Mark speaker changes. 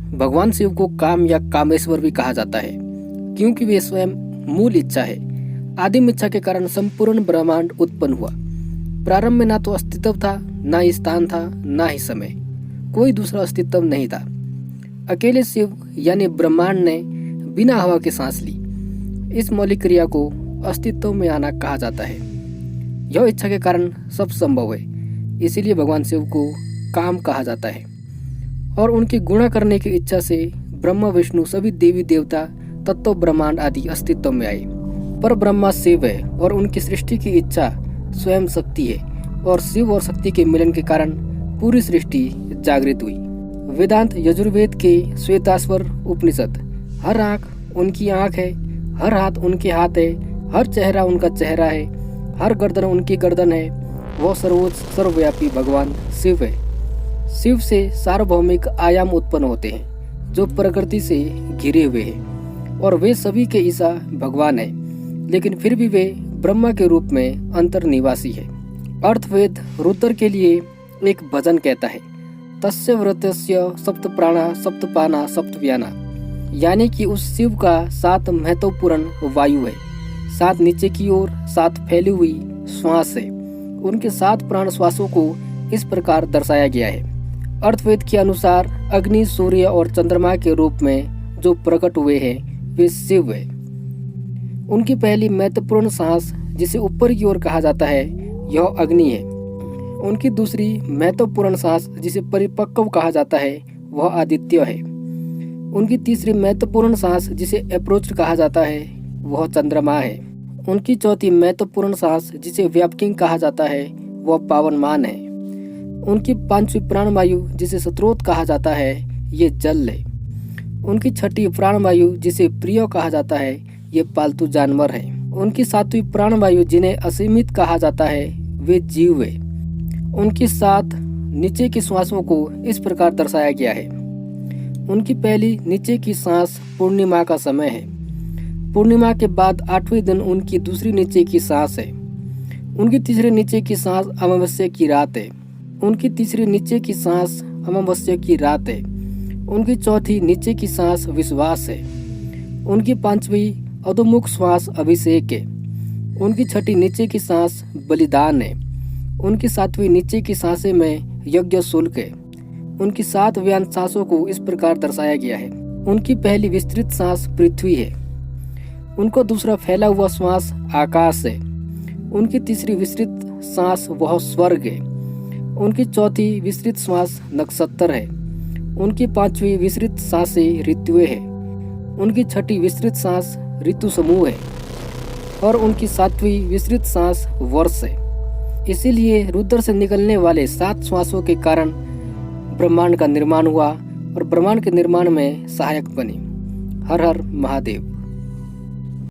Speaker 1: भगवान शिव को काम या कामेश्वर भी कहा जाता है, क्योंकि वे स्वयं मूल इच्छा है। आदिम इच्छा के कारण संपूर्ण ब्रह्मांड उत्पन्न हुआ। प्रारंभ में ना तो अस्तित्व था, ना ही स्थान था, ना ही समय, कोई दूसरा अस्तित्व नहीं था। अकेले शिव यानी ब्रह्मांड ने बिना हवा के सांस ली। इस मौलिक क्रिया को अस्तित्व में आना कहा जाता है। यह इच्छा के कारण सब संभव है, इसीलिए भगवान शिव को काम कहा जाता है। और उनकी गुणा करने की इच्छा से ब्रह्मा विष्णु सभी देवी देवता तत्व ब्रह्मांड आदि अस्तित्व में आए। पर ब्रह्मा शिव है और उनकी सृष्टि की इच्छा स्वयं शक्ति है, और शिव और शक्ति के मिलन के कारण पूरी सृष्टि जागृत हुई। वेदांत यजुर्वेद के श्वेताश्वर उपनिषद, हर आँख उनकी आँख है, हर हाथ उनके हाथ है, हर चेहरा उनका चेहरा है, हर गर्दन उनकी गर्दन है, वह सर्वोच्च सर्वव्यापी भगवान शिव है। शिव से सार्वभौमिक आयाम उत्पन्न होते हैं जो प्रकृति से घिरे हुए हैं, और वे सभी के ईसा भगवान है, लेकिन फिर भी वे ब्रह्मा के रूप में अंतर्निवासी है। अर्थवेद रुद्र के लिए एक भजन कहता है, तस्य व्रतस्य सप्त प्राणा सप्तपाना सप्तव्याना, यानी कि उस शिव का 7 महत्वपूर्ण वायु है, 7 नीचे की ओर 7 फैली हुई श्वास है। उनके 7 प्राण श्वासों को इस प्रकार दर्शाया गया है। अर्थवेद के अनुसार अग्नि, सूर्य और चंद्रमा के रूप में जो प्रकट हुए हैं वे शिव है। उनकी पहली महत्वपूर्ण सांस जिसे ऊपर की ओर कहा जाता है यह अग्नि है। उनकी दूसरी महत्वपूर्ण सांस जिसे परिपक्व कहा जाता है वह आदित्य है। उनकी तीसरी महत्वपूर्ण सांस जिसे अप्रोच कहा जाता है वह चंद्रमा है। उनकी चौथी महत्वपूर्ण सांस जिसे व्यापकिंग कहा जाता है वह पावनमान है। उनकी 5वीं प्राणवायु जिसे स्रोत कहा जाता है ये जल है। उनकी 6ठी प्राणवायु जिसे प्रिय कहा जाता है ये पालतू जानवर है। उनकी 7वीं प्राणवायु जिन्हें असीमित कहा जाता है वे जीव है। उनकी 7 नीचे की श्वासों को इस प्रकार दर्शाया गया है। उनकी पहली नीचे की सांस पूर्णिमा का समय है। पूर्णिमा के बाद 8वें दिन उनकी दूसरी नीचे की सांस है। उनकी तीसरी नीचे की सांस अमावस्या की रात है। उनकी तीसरी नीचे की सांस अमावस्या की रात है। उनकी चौथी नीचे की सांस विश्वास है। उनकी 5वीं अधोमुख श्वास अभिषेक है। उनकी 6ठी नीचे की सांस बलिदान है। उनकी 7वीं नीचे की सांसें में यज्ञ शुल्क है। उनकी 7 व्यांत सांसों को इस प्रकार दर्शाया गया है। उनकी पहली विस्तृत सांस पृथ्वी है। उनको दूसरा फैला हुआ श्वास आकाश है। उनकी तीसरी विस्तृत सांस वह स्वर्ग है। उनकी चौथी विस्तृत श्वास नक्षत्र है। उनकी 5वीं विस्तृत सांसें ऋतुएं है। उनकी 6ठी विस्तृत सांस ऋतु समूह है, और उनकी 7वीं विस्तृत सांस वर्ष है। इसीलिए रुद्र से निकलने वाले 7 श्वासों के कारण ब्रह्मांड का निर्माण हुआ और ब्रह्मांड के निर्माण में सहायक बने। हर हर महादेव।